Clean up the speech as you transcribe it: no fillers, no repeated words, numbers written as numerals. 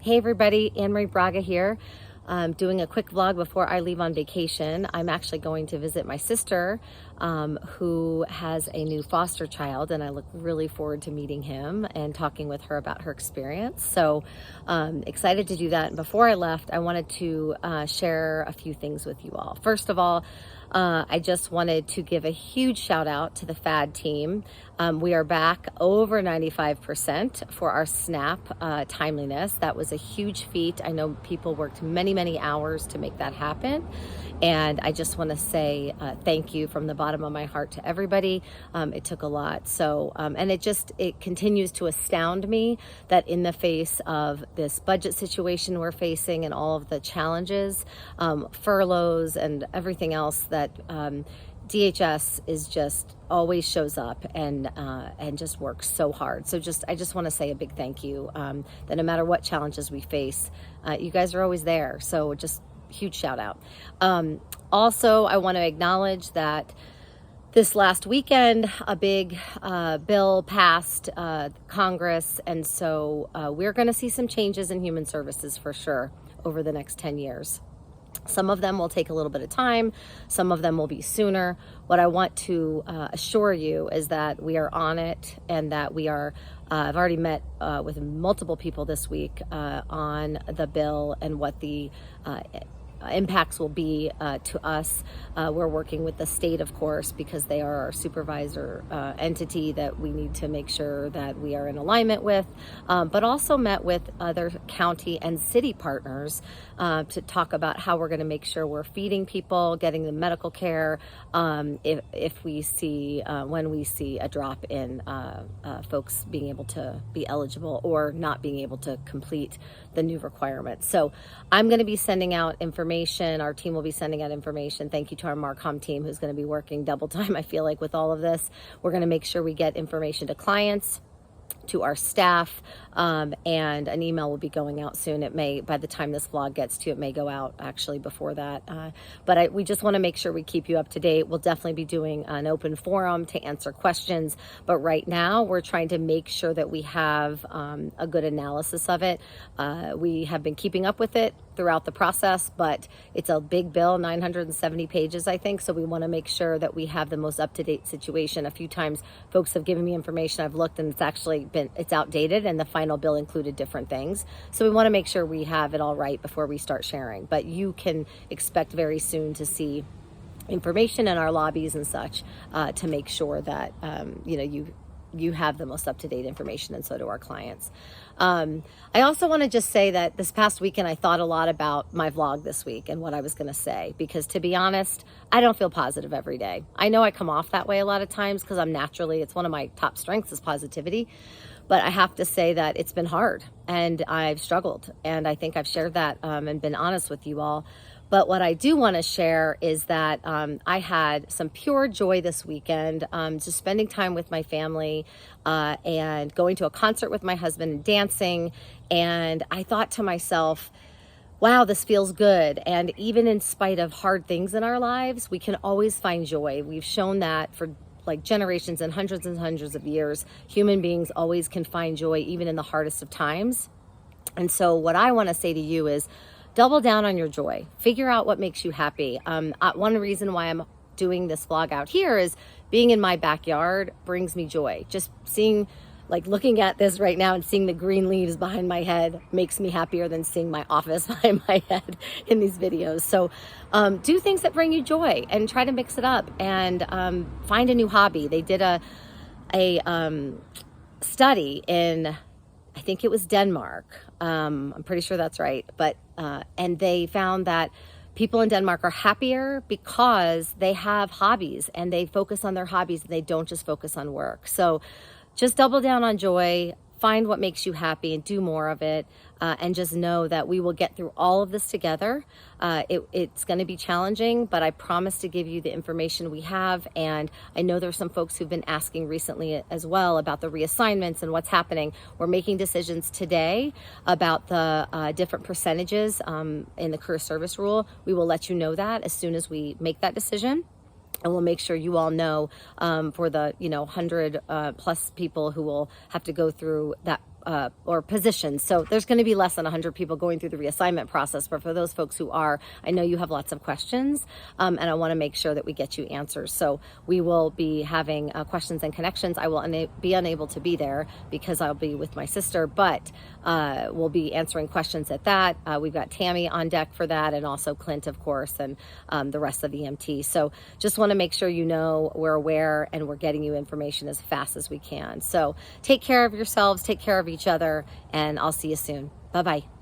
Hey everybody, Anne-Marie Braga here. Doing a quick vlog before I leave on vacation. I'm actually going to visit my sister who has a new foster child, and I look really forward to meeting him and talking with her about her experience. So excited to do that. And before I left, I wanted to share a few things with you all. First of all, I just wanted to give a huge shout out to the FAD team. We are back over 95% for our SNAP timeliness. That was a huge feat. I know people worked many hours to make that happen. And I just want to say thank you from the bottom of my heart to everybody. It took a lot. So, and it continues to astound me that in the face of this budget situation we're facing and all of the challenges, furloughs and everything else, that DHS is just always shows up and just works so hard. So I just want to say a big thank you, that no matter what challenges we face, you guys are always there. So just huge shout out. Also, I want to acknowledge that this last weekend, a big bill passed Congress, and so we're going to see some changes in human services for sure over the next 10 years. Some of them will take a little bit of time. Some of them will be sooner. What I want to assure you is that we are on it, and that we are, I've already met with multiple people this week on the bill and what the impacts will be to us. We're working with the state, of course, because they are our supervisor entity that we need to make sure that we are in alignment with, but also met with other county and city partners to talk about how we're going to make sure we're feeding people, getting them medical care, if we see, when we see a drop in folks being able to be eligible or not being able to complete the new requirements. So I'm going to be sending out information. Our team will be sending out information. Thank you to our Marcom team, who's going to be working double time, I feel like, with all of this. We're going to make sure we get information to clients, to our staff, and an email will be going out soon. It may, by the time this vlog gets to, it may go out actually before that. But we just want to make sure we keep you up to date. We'll definitely be doing an open forum to answer questions. But right now, we're trying to make sure that we have a good analysis of it. We have been keeping up with it throughout the process, but it's a big bill, 970 pages, I think. So we want to make sure that we have the most up-to-date situation. A few times folks have given me information, I've looked, and it's outdated, and the final bill included different things. So we want to make sure we have it all right before we start sharing. But you can expect very soon to see information in our lobbies and such to make sure that you have the most up-to-date information, and so do our clients. I also want to just say that this past weekend, I thought a lot about my vlog this week and what I was going to say, because to be honest, I don't feel positive every day. I know I come off that way a lot of times because it's one of my top strengths is positivity, but I have to say that it's been hard and I've struggled, and I think I've shared that and been honest with you all. But what I do want to share is that I had some pure joy this weekend, just spending time with my family and going to a concert with my husband and dancing. And I thought to myself, wow, this feels good. And even in spite of hard things in our lives, we can always find joy. We've shown that for like generations and hundreds of years. Human beings always can find joy, even in the hardest of times. And so what I want to say to you is, double down on your joy. Figure out what makes you happy. One reason why I'm doing this vlog out here is being in my backyard brings me joy. Just looking at this right now and seeing the green leaves behind my head makes me happier than seeing my office behind my head in these videos. So do things that bring you joy and try to mix it up, and find a new hobby. They did a study in, I think it was Denmark. I'm pretty sure that's right. But and they found that people in Denmark are happier because they have hobbies and they focus on their hobbies and they don't just focus on work. So just double down on joy, find what makes you happy and do more of it. And just know that we will get through all of this together. It's going to be challenging, but I promise to give you the information we have. And I know there's some folks who've been asking recently as well about the reassignments and what's happening. We're making decisions today about the different percentages in the career service rule. We will let you know that as soon as we make that decision. And we'll make sure you all know for the 100 plus people who will have to go through that or positions. So there's going to be less than 100 people going through the reassignment process. But for those folks who are, I know you have lots of questions, and I want to make sure that we get you answers. So we will be having questions and connections. I will be unable to be there because I'll be with my sister, but we'll be answering questions at that. We've got Tammy on deck for that, and also Clint, of course, and the rest of the EMT. So just want to make sure you know we're aware and we're getting you information as fast as we can. So take care of yourselves, take care of each other, and I'll see you soon. Bye-bye.